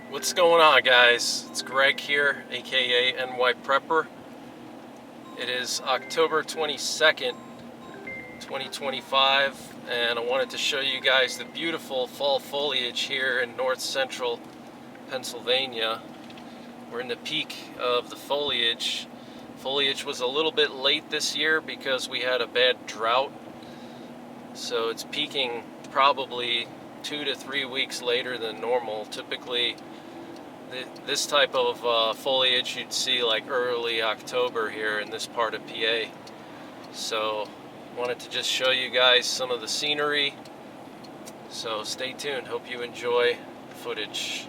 What's going on, guys? It's Greg here, aka NYPrepper. It is October 22nd, 2025, and I wanted to show you guys the beautiful fall foliage here in north central Pennsylvania. We're in the peak of the foliage. Foliage was a little bit late this year because we had a bad drought, so it's peaking probably 2 to 3 weeks later than normal. Typically, this type of foliage you'd see like early October here in this part of PA. So wanted to just show you guys some of the scenery. So stay tuned. Hope you enjoy the footage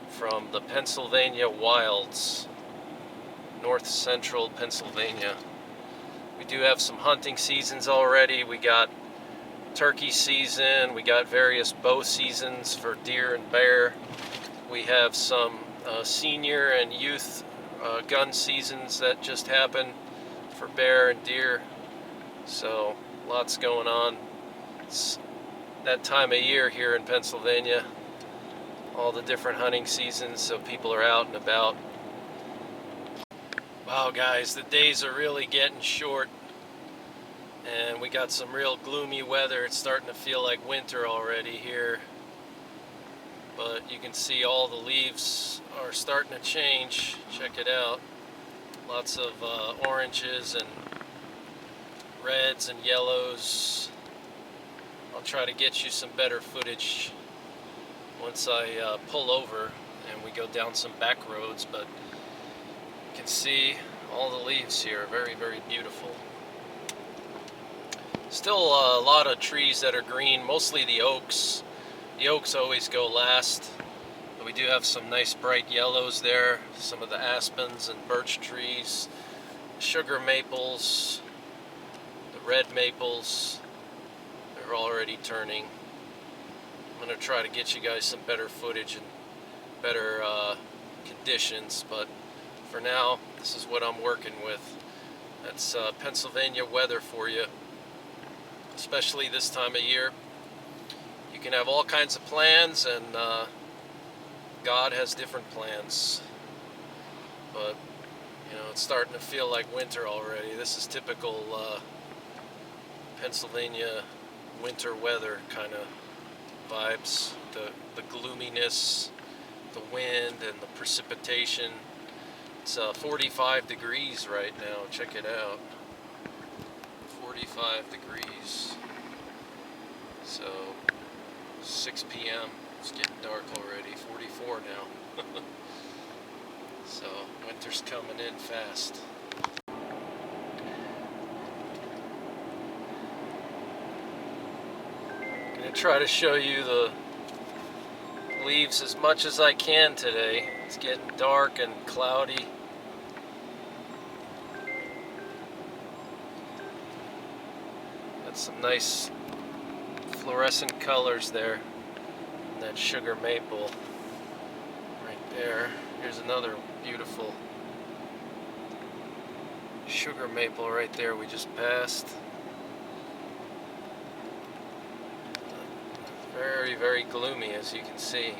from the Pennsylvania wilds, north central Pennsylvania. We do have some hunting seasons already. We got turkey season, we got various bow seasons for deer and bear. We have some senior and youth gun seasons that just happened for bear and deer. So lots going on. It's that time of year here in Pennsylvania. All the different hunting seasons, so people are out and about. Wow, guys, the days are really getting short. And we got some real gloomy weather. It's starting to feel like winter already here. But you can see all the leaves are starting to change. Check it out. Lots of oranges and reds and yellows. I'll try to get you some better footage once I pull over and we go down some back roads. But you can see all the leaves here. Very, very beautiful. Still a lot of trees that are green, mostly the oaks. The oaks always go last, but we do have some nice bright yellows there, some of the aspens and birch trees, sugar maples, the red maples, they're already turning. I'm going to try to get you guys some better footage and better conditions, but for now, this is what I'm working with. That's Pennsylvania weather for you, especially this time of year. You can have all kinds of plans, and God has different plans. But, you know, it's starting to feel like winter already. This is typical Pennsylvania winter weather kind of vibes. The gloominess, the wind, and the precipitation. It's 45 degrees right now. Check it out. 45 degrees. So 6 p.m. It's getting dark already. 44 now. So winter's coming in fast. I'm gonna try to show you the leaves as much as I can today. It's getting dark and cloudy. Got some nice fluorescent colors there. And that sugar maple right there. Here's another beautiful sugar maple right there we just passed. Very, very gloomy, as you can see.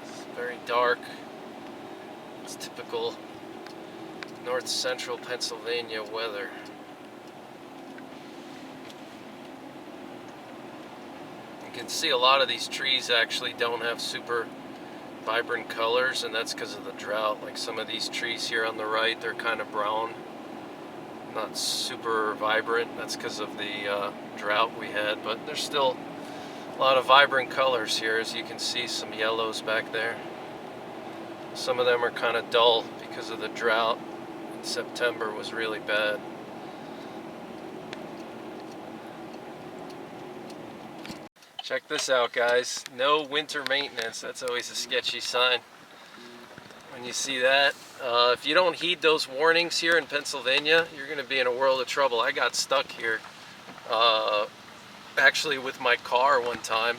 It's very dark. It's typical north central Pennsylvania weather. You can see a lot of these trees actually don't have super vibrant colors, and that's because of the drought. Like some of these trees here on the right, they're kind of brown, not super vibrant. That's because of the drought we had, but there's still a lot of vibrant colors here. As you can see, some yellows back there. Some of them are kind of dull because of the drought. September was really bad. Check this out, guys. No winter maintenance. That's always a sketchy sign when you see that. If you don't heed those warnings here in Pennsylvania, you're going to be in a world of trouble. I got stuck here actually with my car one time.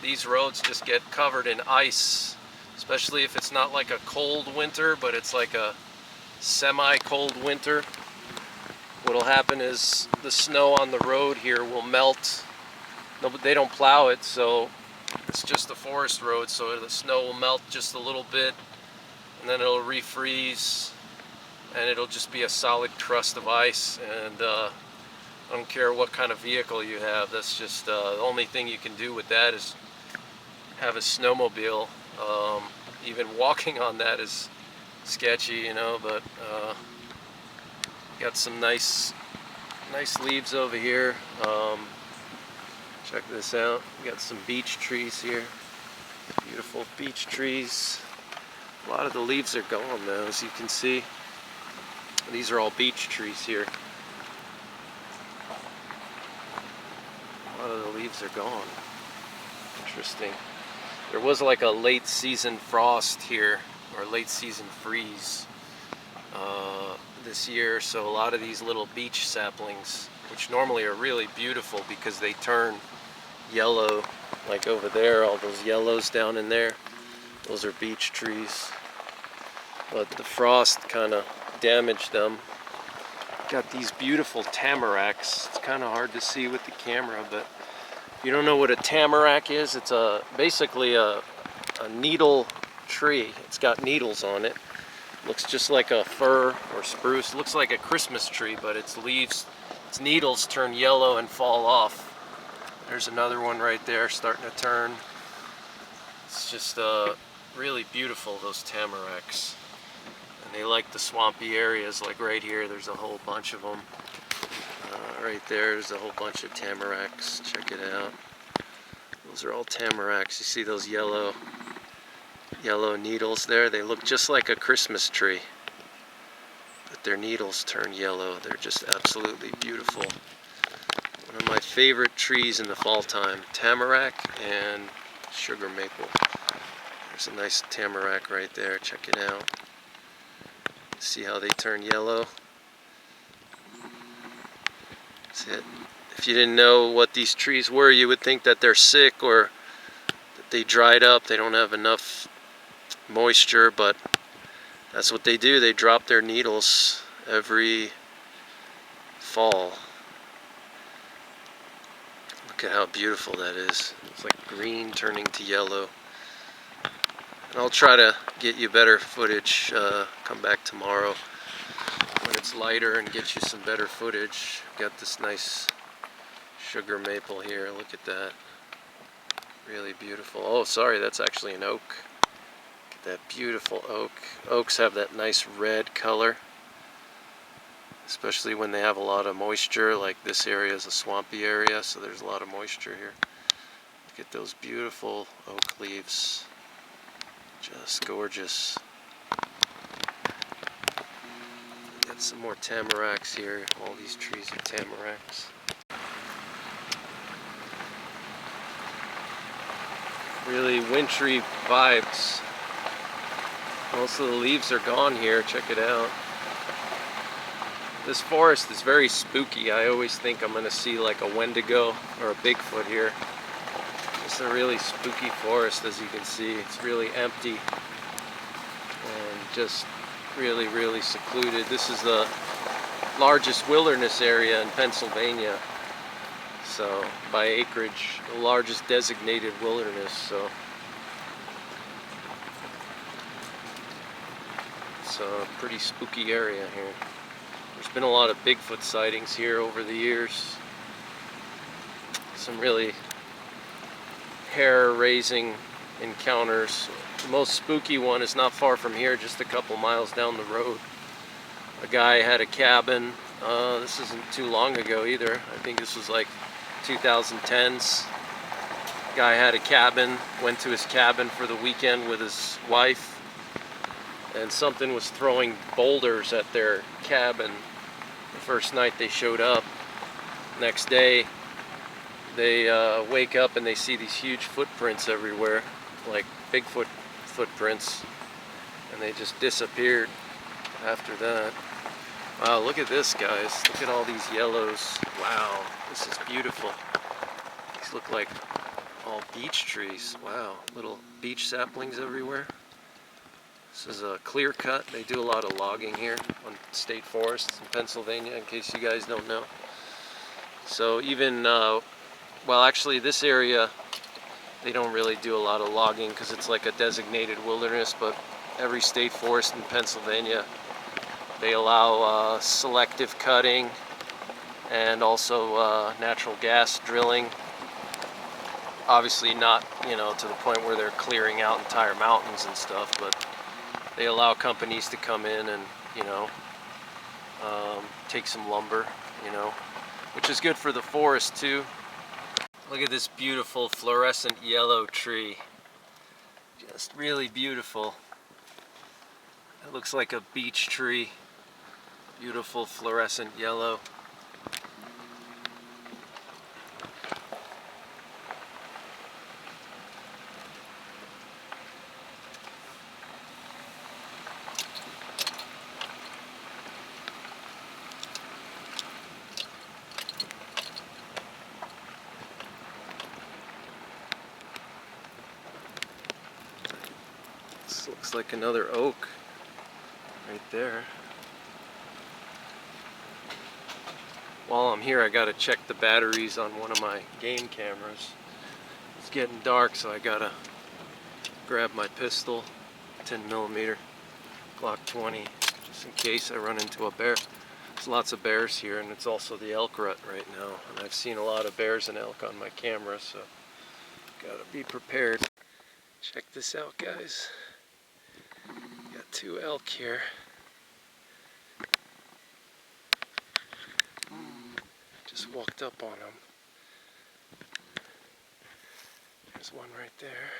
These roads just get covered in ice, especially if it's not like a cold winter, but it's like a semi-cold winter. What'll happen is the snow on the road here will melt. No, they don't plow it, so It's just a forest road, so the snow will melt just a little bit, and then it'll refreeze, and it'll just be a solid crust of ice. And I don't care what kind of vehicle you have, that's just the only thing you can do with that is have a snowmobile. Even walking on that is sketchy, you know, but got some nice leaves over here. Check this out. We got some beech trees here. Beautiful beech trees. A lot of the leaves are gone now, as you can see. These are all beech trees here. A lot of the leaves are gone. Interesting. There was like a late season frost here, or late season freeze this year, so a lot of these little beech saplings, which normally are really beautiful because they turn yellow, like over there, all those yellows down in there, those are beech trees, but the frost kind of damaged them. Got these beautiful tamaracks. It's kind of hard to see with the camera, but if you don't know what a tamarack is, it's basically a needle tree. It's got needles on it. Looks just like a fir or spruce. Looks like a Christmas tree, but its leaves, its needles turn yellow and fall off. There's another one right there starting to turn. It's just really beautiful, those tamaracks. And they like the swampy areas, like right here, there's a whole bunch of them. Right there's a whole bunch of tamaracks. Check it out. Those are all tamaracks. You see those yellow needles there? They look just like a Christmas tree, but their needles turn yellow. They're just absolutely beautiful. One of my favorite trees in the fall time, tamarack and sugar maple. There's a nice tamarack right there. Check it out. See how they turn yellow? That's it. If you didn't know what these trees were, you would think that they're sick or that they dried up, they don't have enough moisture, but that's what they do. They drop their needles every fall. Look at how beautiful that is. It's like green turning to yellow. And I'll try to get you better footage, come back tomorrow when it's lighter and get you some better footage. Got this nice sugar maple here, look at that. Really beautiful. Oh, sorry, that's actually an oak. Look at that beautiful oak. Oaks have that nice red color, especially when they have a lot of moisture. Like this area is a swampy area, so there's a lot of moisture here. Look at those beautiful oak leaves. Just gorgeous. Got some more tamaracks here. All these trees are tamaracks. Really wintry vibes. Most of the leaves are gone here. Check it out. This forest is very spooky. I always think I'm going to see like a Wendigo or a Bigfoot here. It's a really spooky forest, as you can see. It's really empty and just really, really secluded. This is the largest wilderness area in Pennsylvania. So, by acreage, the largest designated wilderness. So, it's a pretty spooky area here. There's been a lot of Bigfoot sightings here over the years. Some really hair-raising encounters. The most spooky one is not far from here, just a couple miles down the road. A guy had a cabin. This isn't too long ago either. I think this was like 2010s. Guy had a cabin, went to his cabin for the weekend with his wife, and something was throwing boulders at their cabin the first night they showed up. Next day, they wake up and they see these huge footprints everywhere, like Bigfoot footprints, and they just disappeared after that. Wow, look at this, guys. Look at all these yellows. Wow, this is beautiful. These look like all beech trees. Wow, little beech saplings everywhere. This is a clear cut. They do a lot of logging here on state forests in Pennsylvania, in case you guys don't know. So even, well, actually this area They don't really do a lot of logging because it's like a designated wilderness, but every state forest in Pennsylvania, they allow selective cutting and also natural gas drilling. Obviously not, you know, to the point where they're clearing out entire mountains and stuff, but they allow companies to come in and, you know, take some lumber, you know, which is good for the forest too. Look at this beautiful fluorescent yellow tree. Just really beautiful. It looks like a beech tree. Beautiful fluorescent yellow. This looks like another oak right there. While I'm here, I gotta check the batteries on one of my game cameras. It's getting dark, so I gotta grab my pistol, 10mm Glock 20, just in case I run into a bear. There's lots of bears here, and it's also the elk rut right now, and I've seen a lot of bears and elk on my camera, so gotta be prepared. Check this out, guys. Got 2 elk here. Just walked up on them. There's one right there.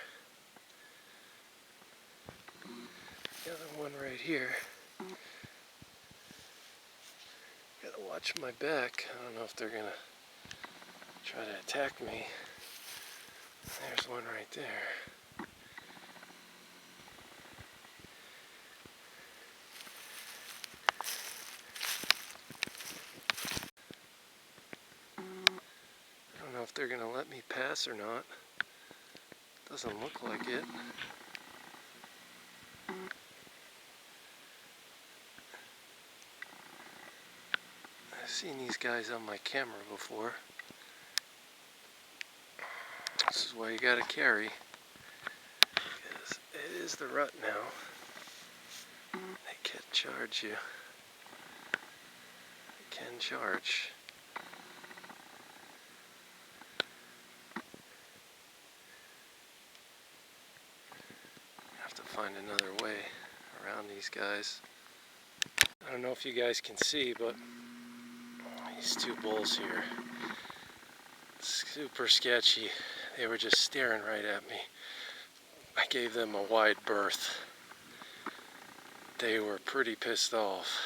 The other one right here. Gotta watch my back. I don't know if they're gonna try to attack me. There's one right there. I don't know if they're gonna let me pass or not. Doesn't look like it. I've seen these guys on my camera before. This is why you gotta carry, because it is the rut now. They can charge you. They can charge. Have to find another way around these guys. I don't know if you guys can see, but these 2 bulls here, super sketchy. They were just staring right at me. I gave them a wide berth. They were pretty pissed off.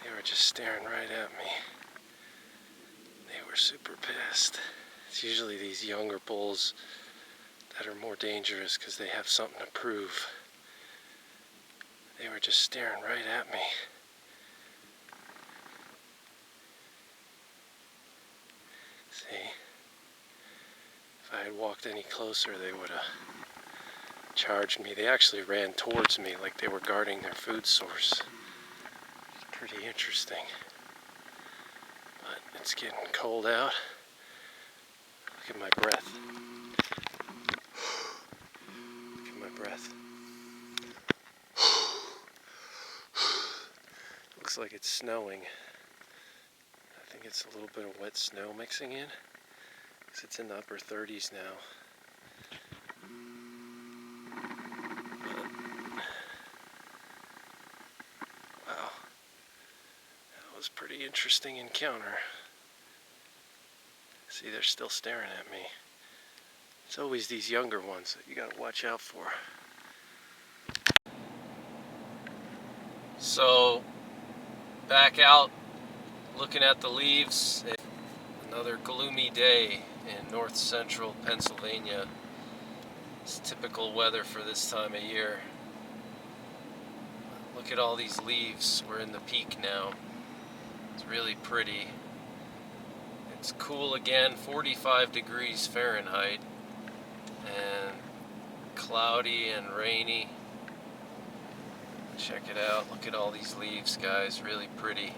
They were just staring right at me. They were super pissed. It's usually these younger bulls that are more dangerous because they have something to prove. They were just staring right at me. See? If I had walked any closer, they would have charged me. They actually ran towards me like they were guarding their food source. It's pretty interesting. But it's getting cold out. Look at my breath. Look at my breath. Looks like it's snowing. I think it's a little bit of wet snow mixing in, because it's in the upper 30s now. Wow, that was a pretty interesting encounter. See, they're still staring at me. It's always these younger ones that you gotta watch out for. So, back out, looking at the leaves. Another gloomy day in north central Pennsylvania. It's typical weather for this time of year. Look at all these leaves. We're in the peak now. It's really pretty. It's cool again, 45 degrees Fahrenheit, and cloudy and rainy. Check it out. Look at all these leaves, guys. Really pretty.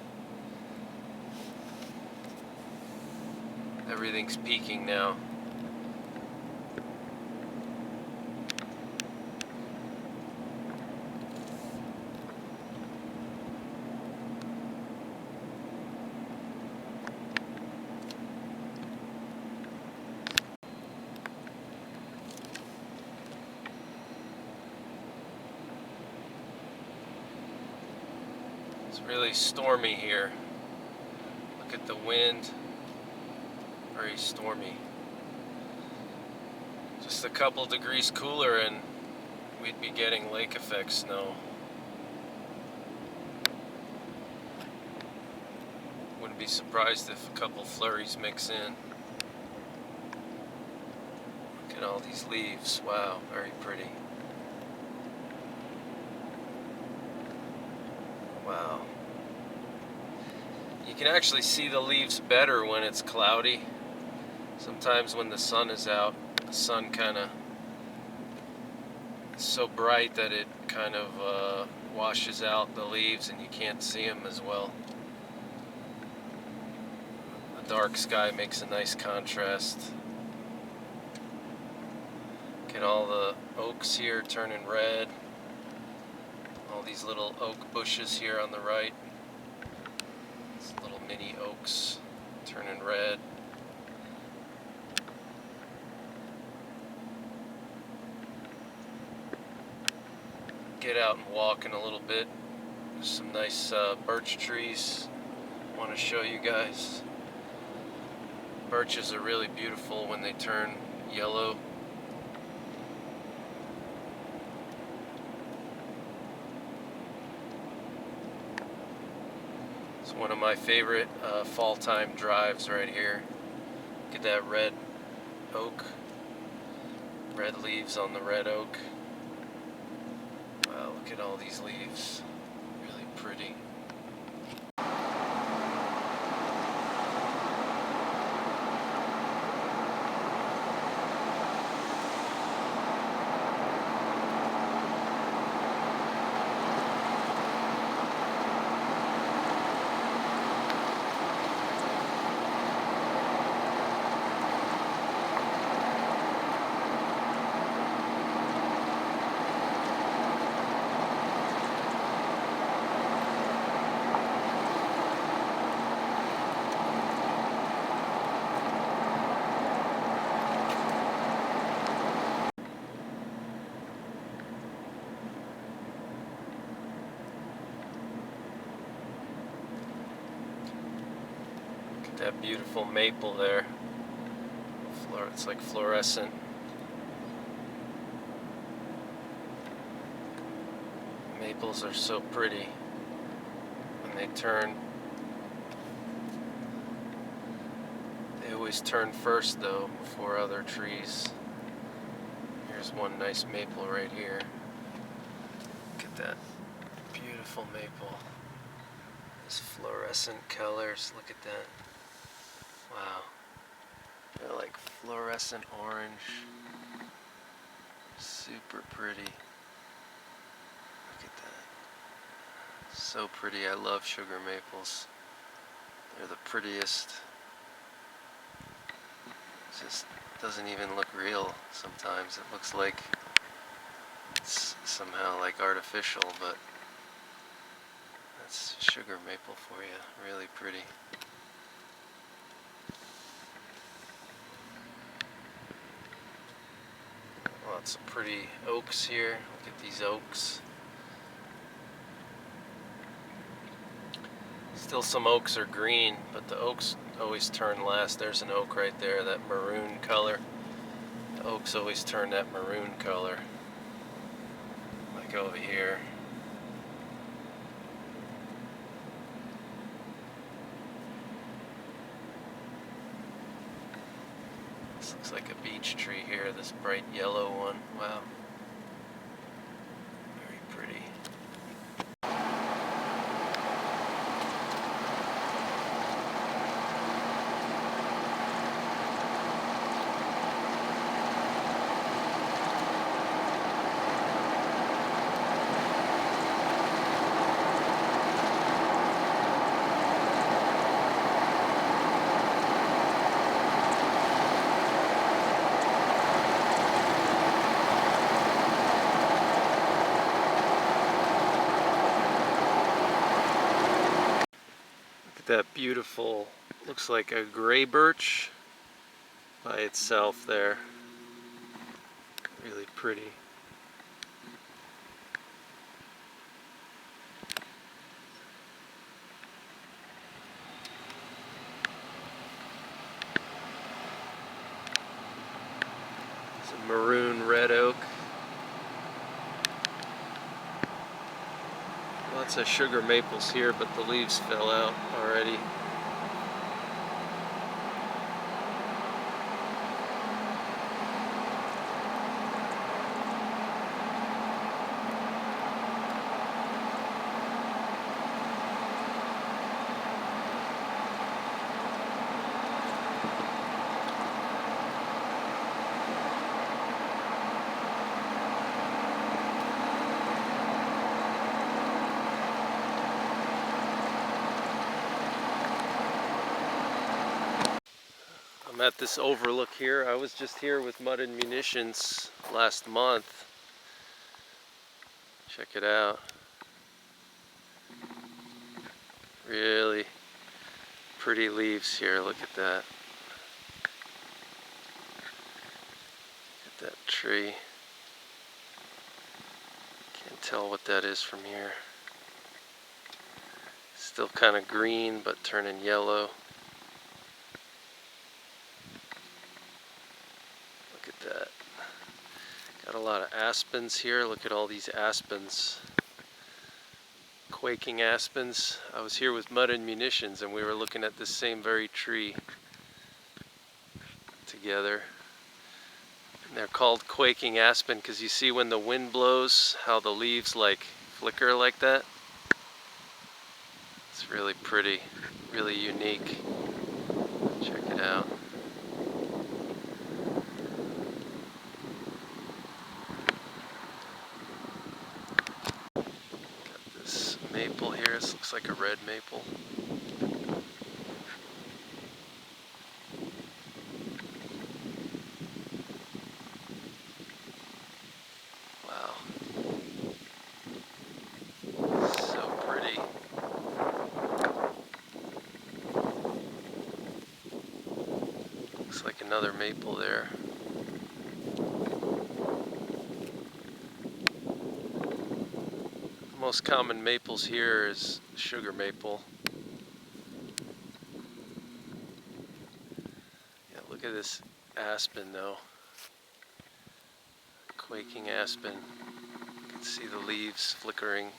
Everything's peaking now. It's really stormy here. Look at the wind. Very stormy. Just a couple degrees cooler and we'd be getting lake effect snow. Wouldn't be surprised if a couple flurries mix in. Look at all these leaves. Wow, very pretty. Wow. You can actually see the leaves better when it's cloudy. Sometimes when the sun is out, the sun kind of is so bright that it kind of washes out the leaves and you can't see them as well. The dark sky makes a nice contrast. Look at all the oaks here turning red. All these little oak bushes here on the right. These little mini oaks turning red. Get out and walk in a little bit. There's some nice birch trees I want to show you guys. Birches are really beautiful when they turn yellow. It's one of my favorite fall time drives right here. Look at that red oak. Red leaves on the red oak. Wow, look at all these leaves. Really pretty. That beautiful maple there. It's like fluorescent. Maples are so pretty when they turn. They always turn first though, before other trees. Here's one nice maple right here. Look at that beautiful maple. These fluorescent colors, look at that. Wow, they're like fluorescent orange, super pretty. Look at that, so pretty. I love sugar maples. They're the prettiest. It just doesn't even look real sometimes. It looks like it's somehow like artificial, but that's sugar maple for you. Really pretty. Lots of pretty oaks here. Look at these oaks. Still some oaks are green, but the oaks always turn last. There's an oak right there, that maroon color. The oaks always turn that maroon color. Like over here. This looks like a beech tree here, this bright yellow one. Wow. Very pretty. That beautiful, looks like a gray birch by itself there. Really pretty. It's a maroon red oak. Lots of sugar maples here, but the leaves fell out already. I'm at this overlook here. I was just here with Mud and Munitions last month. Check it out. Really pretty leaves here. Look at that. Look at that tree. Can't tell what that is from here. Still kind of green, but turning yellow. Look at that. Got a lot of aspens here. Look at all these aspens. Quaking aspens. I was here with Mud and Munitions and we were looking at this same very tree together. And they're called quaking aspen because you see when the wind blows how the leaves like flicker like that. It's really pretty, really unique. Check it out. Got this maple here. This looks like a red maple. Wow. So pretty. Looks like another maple there. The most common maples here is sugar maple. Yeah, look at this aspen though. Quaking aspen. You can see the leaves flickering.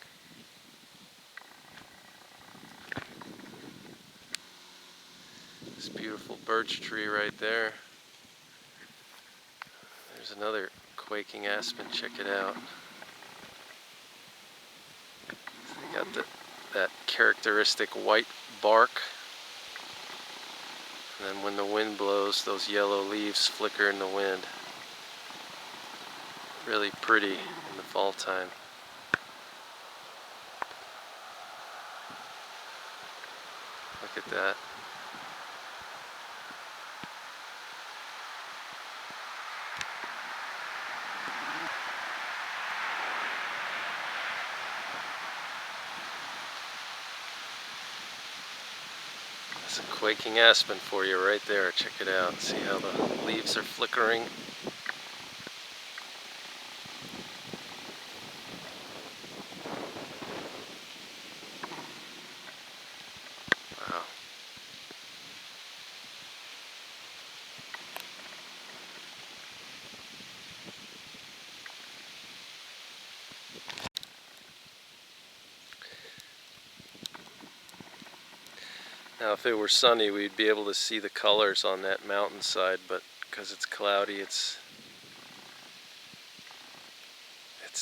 This beautiful birch tree right there. There's another quaking aspen. Check it out. They got that characteristic white bark. And then when the wind blows, those yellow leaves flicker in the wind. Really pretty in the fall time. Look at that. That's a quaking aspen for you right there. Check it out. See how the leaves are flickering. Wow. Now if it were sunny we'd be able to see the colors on that mountainside, but because it's cloudy it's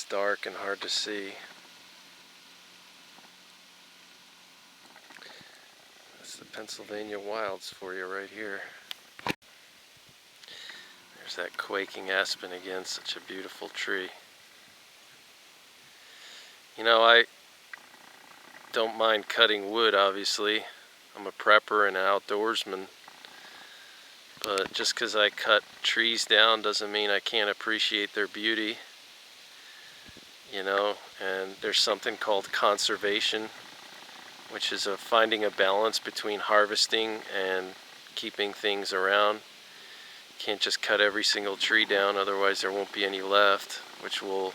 dark and hard to see. That's the Pennsylvania wilds for you right here. There's that quaking aspen again, such a beautiful tree. You know, I don't mind cutting wood, obviously. I'm a prepper and an outdoorsman. But just because I cut trees down doesn't mean I can't appreciate their beauty. You know, and there's something called conservation which is finding a balance between harvesting and keeping things around. Can't just cut every single tree down, otherwise there won't be any left, which will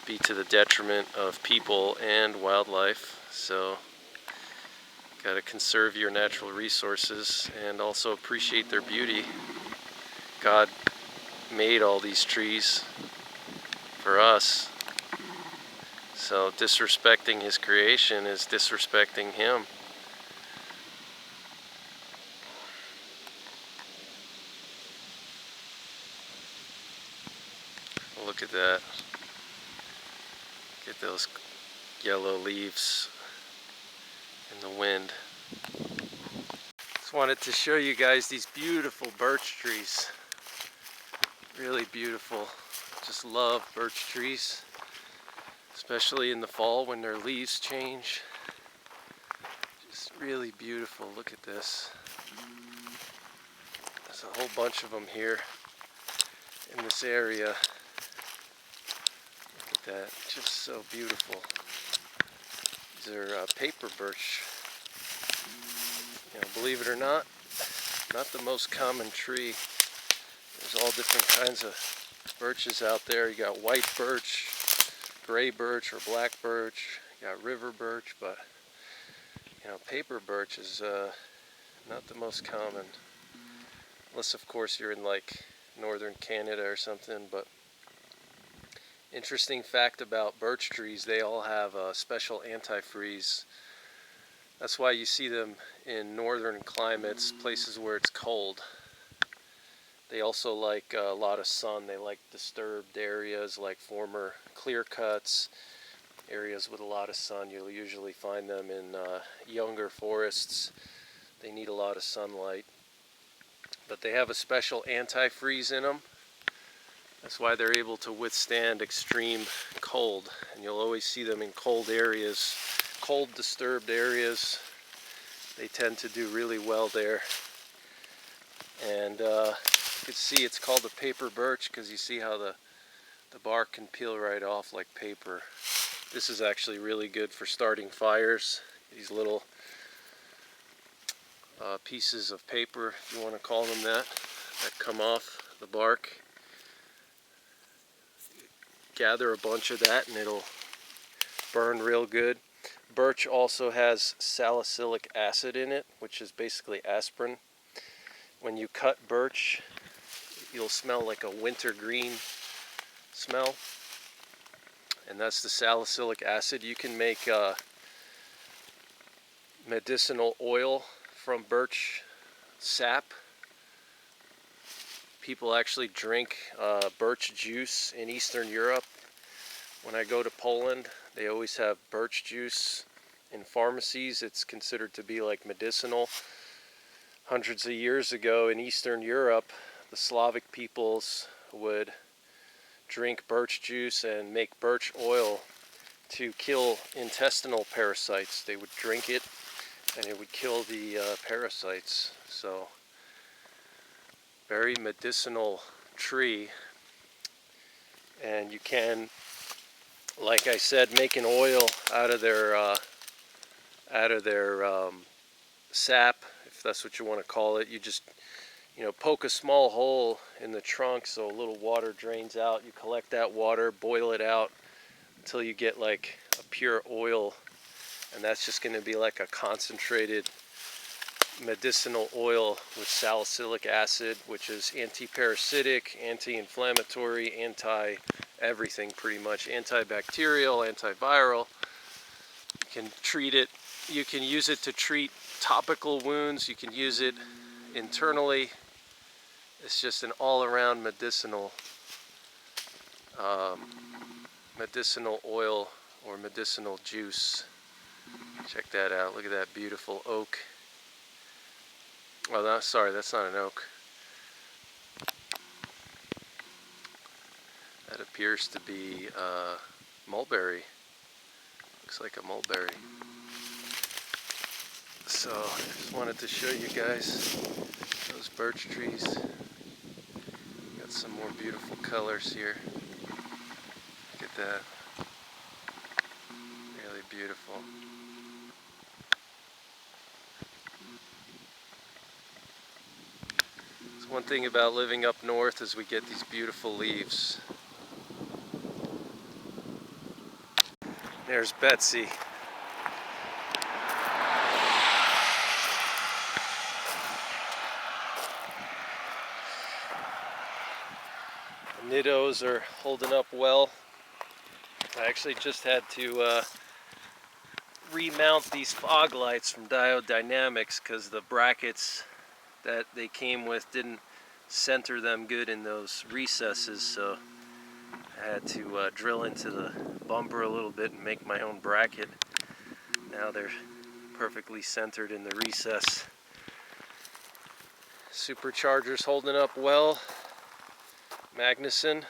be to the detriment of people and wildlife. So got to conserve your natural resources and also appreciate their beauty. God made all these trees for us, so disrespecting his creation is disrespecting him. Look at that. Get those yellow leaves in the wind. Just wanted to show you guys these beautiful birch trees. Really beautiful. Just love birch trees, especially in the fall when their leaves change. Just really beautiful. Look at this. There's a whole bunch of them here in this area. Look at that. Just so beautiful. These are paper birch. You know, believe it or not the most common tree. There's all different kinds of birches out there. You got white birch, gray birch, or black birch. You got river birch, but you know, paper birch is not the most common, unless of course you're in like northern Canada or something. But interesting fact about birch trees, they all have a special antifreeze. That's why you see them in northern climates, places where it's cold. They also like a lot of sun. They like disturbed areas like former clear cuts, areas with a lot of sun. You'll usually find them in younger forests. They need a lot of sunlight. But they have a special antifreeze in them. That's why they're able to withstand extreme cold. And you'll always see them in cold areas, cold disturbed areas. They tend to do really well there. And you can see it's called a paper birch because you see how the bark can peel right off like paper. This is actually really good for starting fires. These little pieces of paper, if you want to call them that come off the bark. Gather a bunch of that and it'll burn real good. Birch also has salicylic acid in it, which is basically aspirin. When you cut birch, you'll smell like a wintergreen smell, and that's the salicylic acid. You can make medicinal oil from birch sap. People actually drink birch juice in Eastern Europe. When I go to Poland, they always have birch juice in pharmacies. It's considered to be like medicinal. Hundreds of years ago in Eastern Europe, the Slavic peoples would drink birch juice and make birch oil to kill intestinal parasites. They would drink it and it would kill the parasites. So, very medicinal tree. And you can, like I said, make an oil out of their sap, if that's what you want to call it. You just, you know, poke a small hole in the trunk so a little water drains out. You collect that water, boil it out until you get like a pure oil, and that's just going to be like a concentrated medicinal oil with salicylic acid, which is anti-parasitic, anti-inflammatory, anti-everything pretty much, antibacterial, antiviral. You can treat it, you can use it to treat topical wounds, you can use it internally. It's just an all-around medicinal oil or medicinal juice. Check that out. Look at that beautiful oak. Oh, no, sorry, that's not an oak. That appears to be mulberry. Looks like a mulberry. So, I just wanted to show you guys those birch trees. Got some more beautiful colors here. Look at that. Really beautiful. One thing about living up north is we get these beautiful leaves. There's Betsy. The niddos are holding up well. I actually just had to remount these fog lights from Diode Dynamics because the brackets that they came with didn't center them good in those recesses, so I had to drill into the bumper a little bit and make my own bracket. Now they're perfectly centered in the recess. Supercharger's holding up well. Magnuson.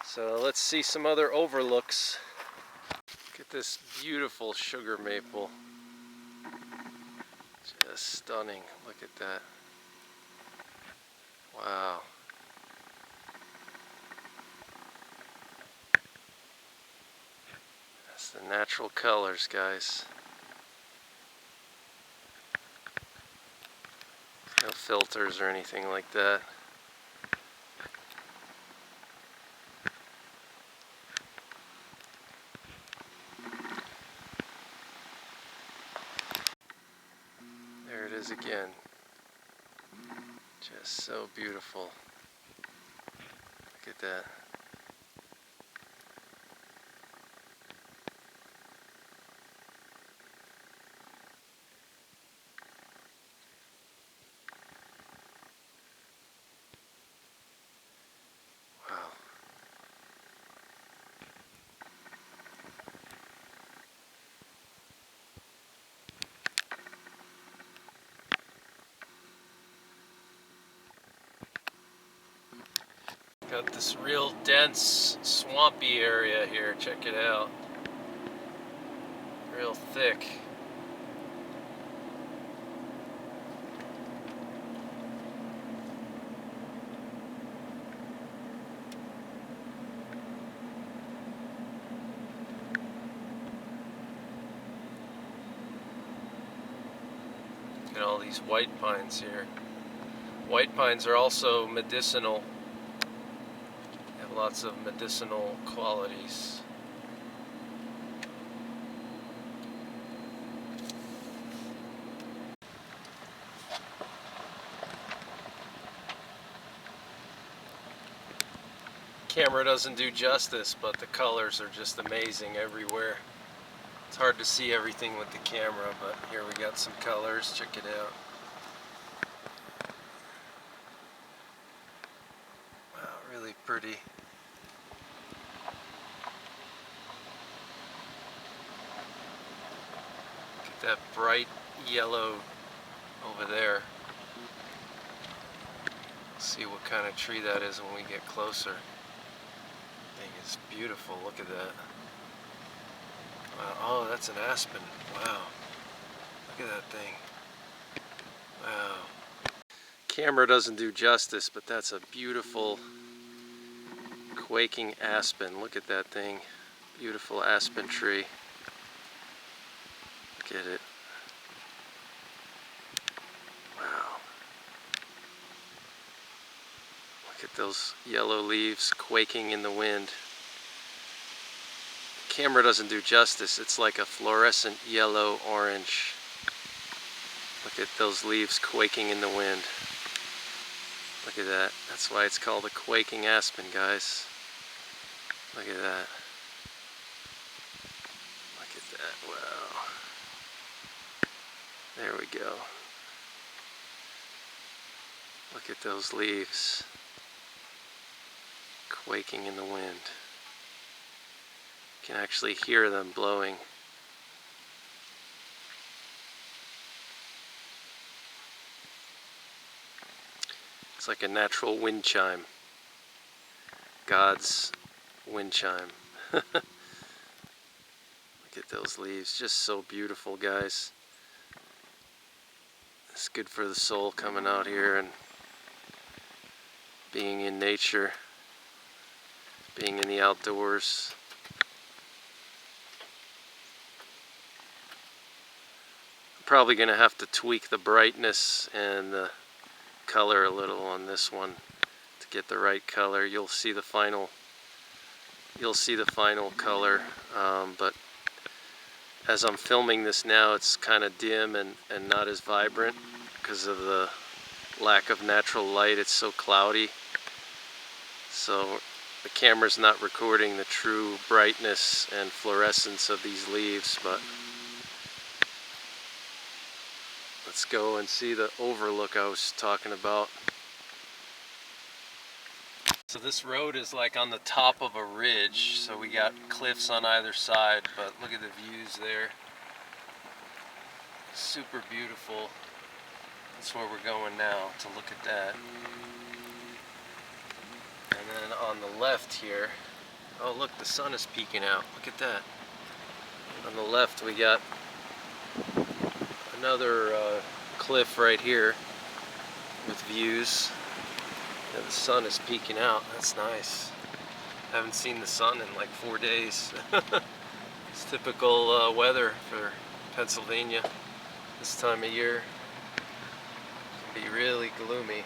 So let's see some other overlooks. Look at this beautiful sugar maple. Just stunning. Look at that. Wow. That's the natural colors, guys. No filters or anything like that. There it is again. Just so beautiful. Look at that. Wow. Got this real dense, swampy area here. Check it out. Real thick. Look at all these white pines here. White pines are also medicinal. They have lots of medicinal qualities. Camera doesn't do justice, but the colors are just amazing everywhere. It's hard to see everything with the camera, but here we got some colors. Check it out. Wow, really pretty. Look at that bright yellow over there. Let's see what kind of tree that is when we get closer. Thing is beautiful. Look at that. Wow. Oh, that's an aspen. Wow. Look at that thing. Wow. Camera doesn't do justice, but that's a beautiful quaking aspen. Look at that thing. Beautiful aspen tree. Look at it. Wow. Look at those yellow leaves quaking in the wind. Camera doesn't do justice. It's like a fluorescent yellow orange. Look at those leaves quaking in the wind. Look at that. That's why it's called a quaking aspen, guys. Look at that. Look at that. Wow. There we go. Look at those leaves quaking in the wind. You can actually hear them blowing. It's like a natural wind chime. God's wind chime. Look at those leaves, just so beautiful, guys. It's good for the soul coming out here and being in nature, being in the outdoors. I'm probably going to have to tweak the brightness and the color a little on this one to get the right color. You'll see the final color, but as I'm filming this now, it's kind of dim and not as vibrant because of the lack of natural light. It's so cloudy, so the camera's not recording the true brightness and fluorescence of these leaves. But let's go and see the overlook I was talking about. So this road is like on the top of a ridge, so we got cliffs on either side, but look at the views there. Super beautiful. That's where we're going now, to look at that. And then on the left here, oh look, the sun is peeking out. Look at that. On the left we got another cliff right here with views. Yeah, the sun is peeking out. That's nice. Haven't seen the sun in like 4 days. It's typical weather for Pennsylvania this time of year. It can be really gloomy.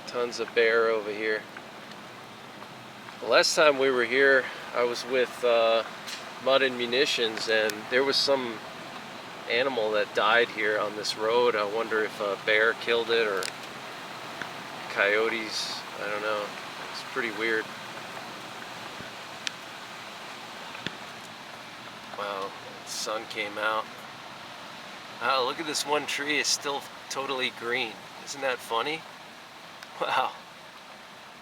Tons of bear over here. The last time we were here, I was with Mud and Munitions, and there was some animal that died here on this road. I wonder if a bear killed it or coyotes. I don't know. It's pretty weird. Wow, the sun came out. Wow, look at this one tree. It's still totally green. Isn't that funny? Wow,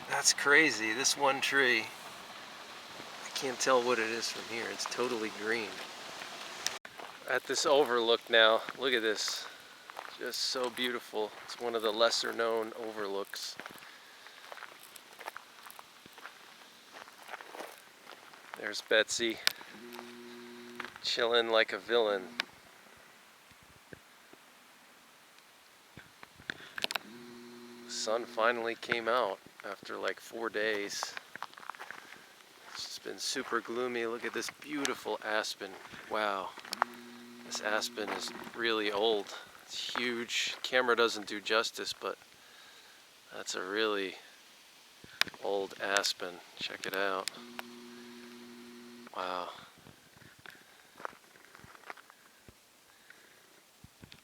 that's crazy. This one tree, I can't tell what it is from here. It's totally green. At this overlook now, look at this. Just so beautiful. It's one of the lesser known overlooks. There's Betsy, chilling like a villain. The sun finally came out after like 4 days. It's just been super gloomy. Look at this beautiful aspen. Wow. This aspen is really old. It's huge. Camera doesn't do justice, but that's a really old aspen. Check it out. Wow.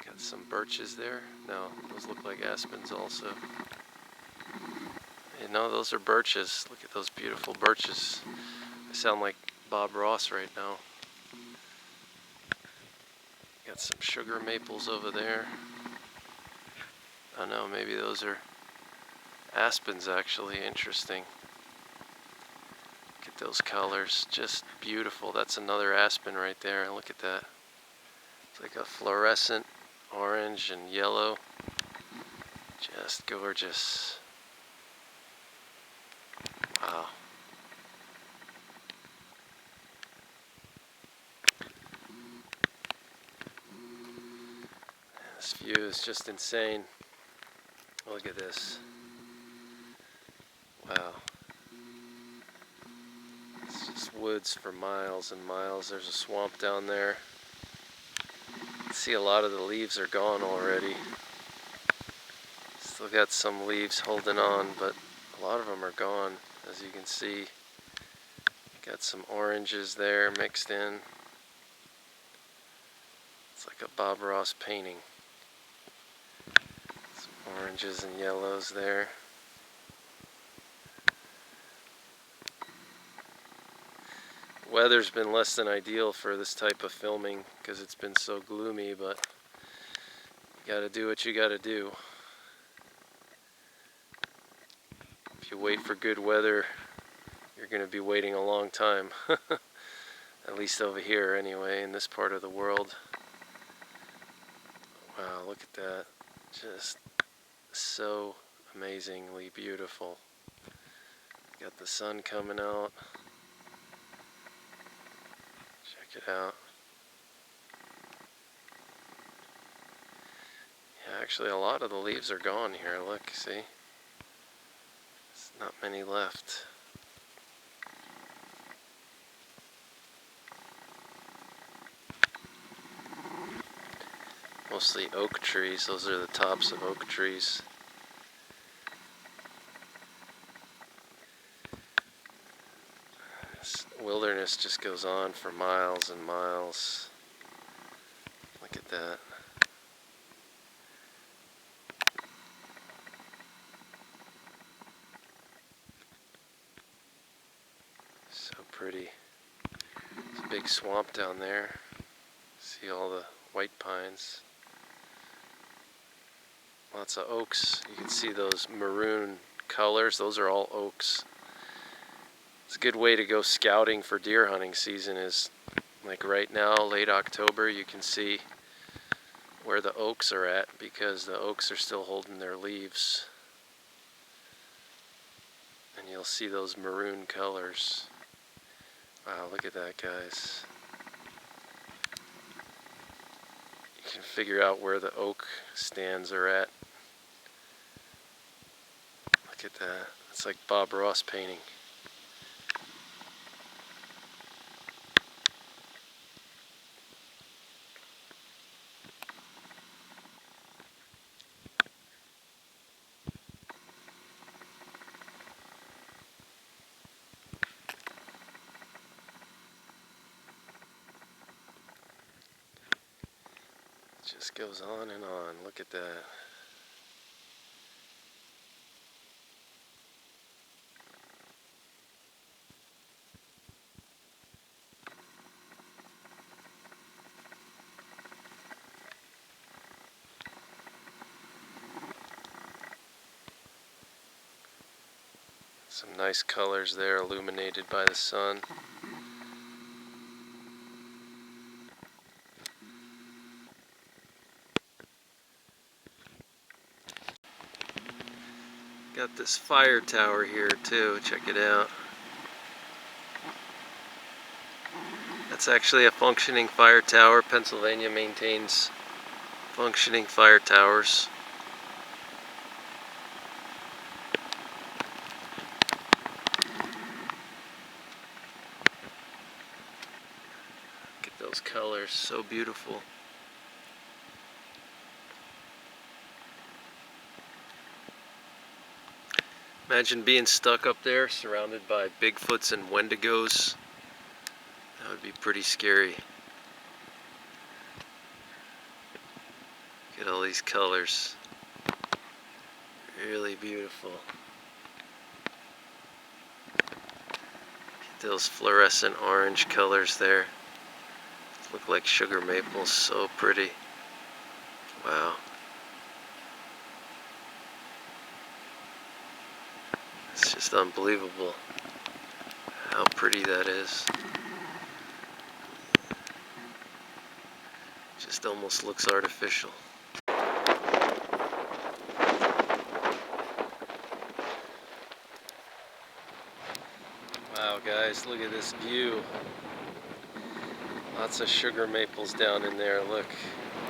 Got some birches there. No, those look like aspens also. You know, those are birches. Look at those beautiful birches. I sound like Bob Ross right now. Got some sugar maples over there. I don't know, maybe those are aspens actually. Interesting. Look at those colors, just beautiful. That's another aspen right there. Look at that. It's like a fluorescent orange and yellow. Just gorgeous. Wow. This view is just insane. Look at this. Wow. It's just woods for miles and miles. There's a swamp down there. See, a lot of the leaves are gone already. Still got some leaves holding on, but a lot of them are gone, as you can see. Got some oranges there mixed in. It's like a Bob Ross painting. Some oranges and yellows there. Weather's been less than ideal for this type of filming because it's been so gloomy, but you gotta do what you gotta do. If you wait for good weather, you're gonna be waiting a long time. At least over here anyway, in this part of the world. Wow, look at that. Just so amazingly beautiful. Got the sun coming out. Check it out. Yeah, actually a lot of the leaves are gone here. Look, see? It's Not many left. Mostly oak trees. Those are the tops of oak trees. This wilderness just goes on for miles and miles. Look at that. So pretty. There's a big swamp down there. See all the white pines. Lots of oaks. You can see those maroon colors. Those are all oaks. It's a good way to go scouting for deer hunting season is like right now, late October, you can see where the oaks are at because the oaks are still holding their leaves. And you'll see those maroon colors. Wow, look at that, guys. You can figure out where the oak stands are at. Look at that. It's like Bob Ross painting. It just goes on and on. Look at that. Some nice colors there illuminated by the sun. Got this fire tower here too, check it out. That's actually a functioning fire tower. Pennsylvania maintains functioning fire towers. Look at those colors, so beautiful. Imagine being stuck up there surrounded by Bigfoots and Wendigos. That would be pretty scary. Look at all these colors. Really beautiful. Get those fluorescent orange colors there. Look like sugar maples, so pretty. Wow. It's just unbelievable how pretty that is. Just almost looks artificial. Wow, guys, look at this view. Lots of sugar maples down in there. Look,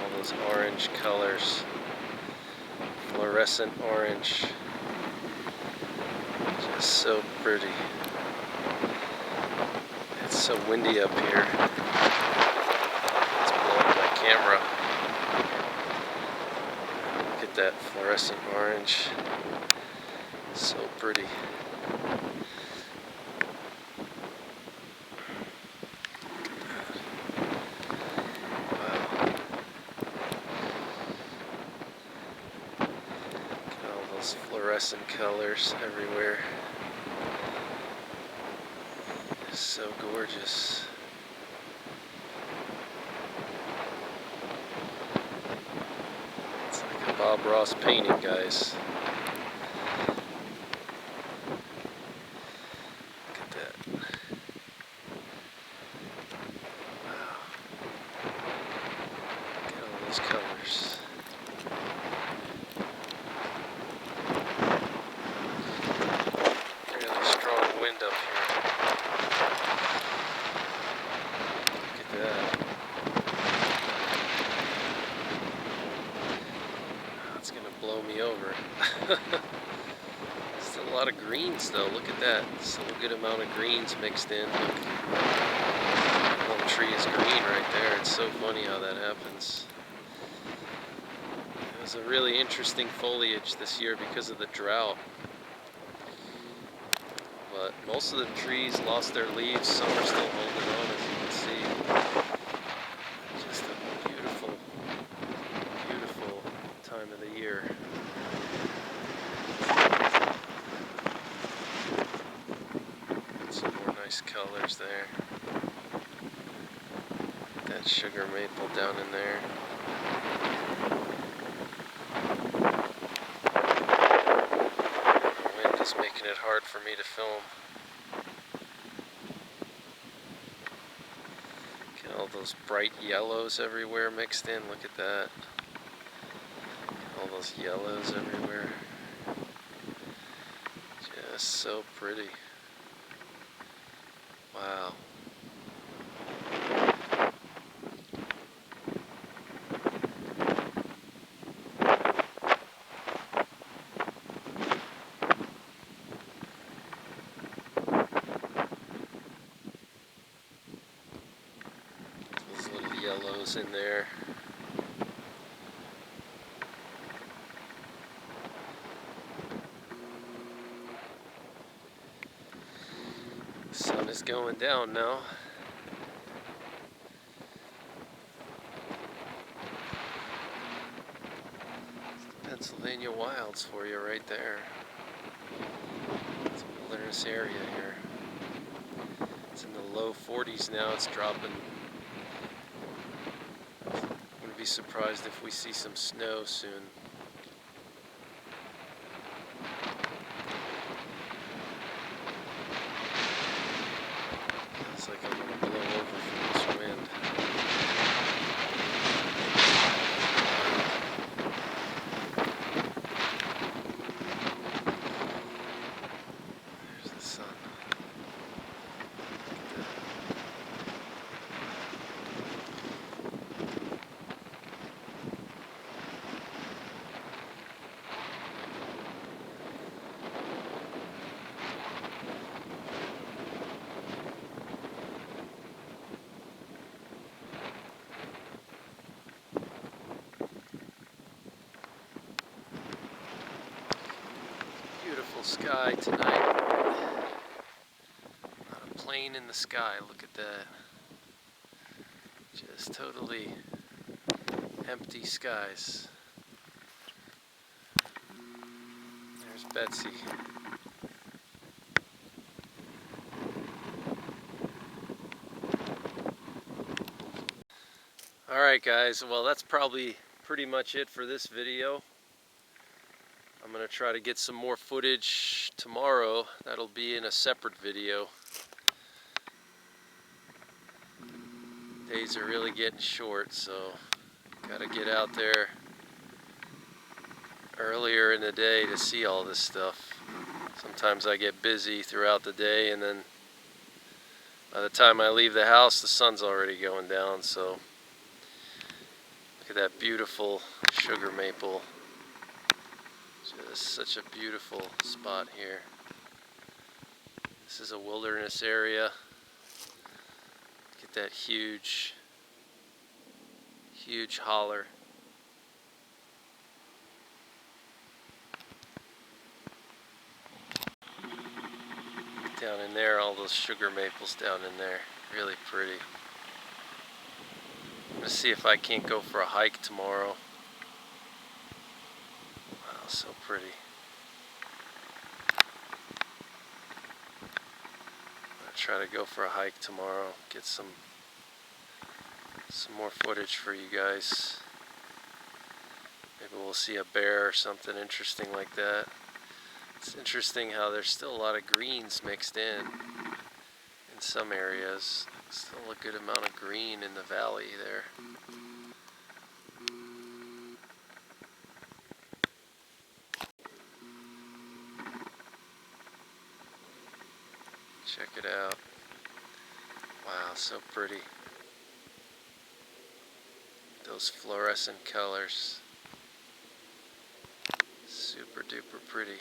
all those orange colors. Fluorescent orange. Just so pretty. It's so windy up here. It's blowing my camera. Look at that fluorescent orange. So pretty. Fluorescent colors everywhere. It's so gorgeous. It's like a Bob Ross painting, guys. Look at that. Wow. Look at all those colors. Up here. Look at that. Oh, it's gonna blow me over. Still a lot of of greens though. Look at that. Still a good amount of greens mixed in. Look. The whole tree is green right there. It's so funny how that happens. It was a really interesting foliage this year because of the drought. But most of the trees lost their leaves. Some are still holding on, as you can see. Just a beautiful, beautiful time of the year. Some more nice colors there. That sugar maple down in there. The wind is making it hard for me to film. Get all those bright yellows everywhere mixed in. Look at that. All those yellows everywhere. Just so pretty. Wow. Those little yellows in there. The sun is going down now. Pennsylvania wilds for you right there. It's a wilderness area here. It's in the low 40s now. It's dropping. Wouldn't be surprised if we see some snow soon. It's like I'm gonna blow over from this wind. There's the sun. Look at that. Beautiful sky tonight. Not a plane in the sky. Look at that. Just totally empty skies. There's Betsy. Alright guys, well that's probably pretty much it for this video. I'm going to try to get some more footage tomorrow. That'll be in a separate video. Days are really getting short, so gotta get out there earlier in the day to see all this stuff. Sometimes I get busy throughout the day, and then by the time I leave the house the sun's already going down. So look at that beautiful sugar maple. Just such a beautiful spot here. This is a wilderness area. Look at that huge holler. Down in there, all those sugar maples down in there. Really pretty. I'm going to see if I can't go for a hike tomorrow. Wow, so pretty. I'm going to try to go for a hike tomorrow. Get some more footage for you guys. Maybe we'll see a bear or something interesting like that. It's interesting how there's still a lot of greens mixed in some areas. Still a good amount of green in the valley there. Check it out. Wow, so pretty. Those fluorescent colors. Super duper pretty.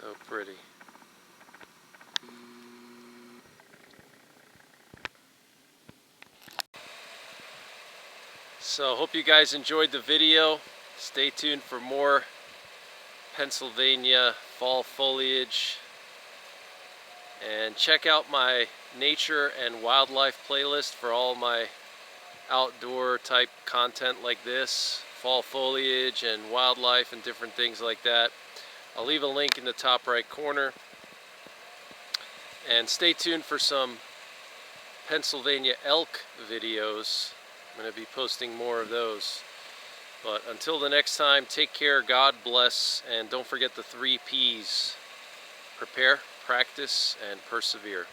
So pretty. So hope you guys enjoyed the video. Stay tuned for more Pennsylvania fall foliage. And check out my nature and wildlife playlist for all my outdoor type content like this. Fall foliage and wildlife and different things like that. I'll leave a link in the top right corner. And stay tuned for some Pennsylvania elk videos. I'm going to be posting more of those. But until the next time, take care, God bless, and don't forget the 3 Ps. Prepare, practice, and persevere.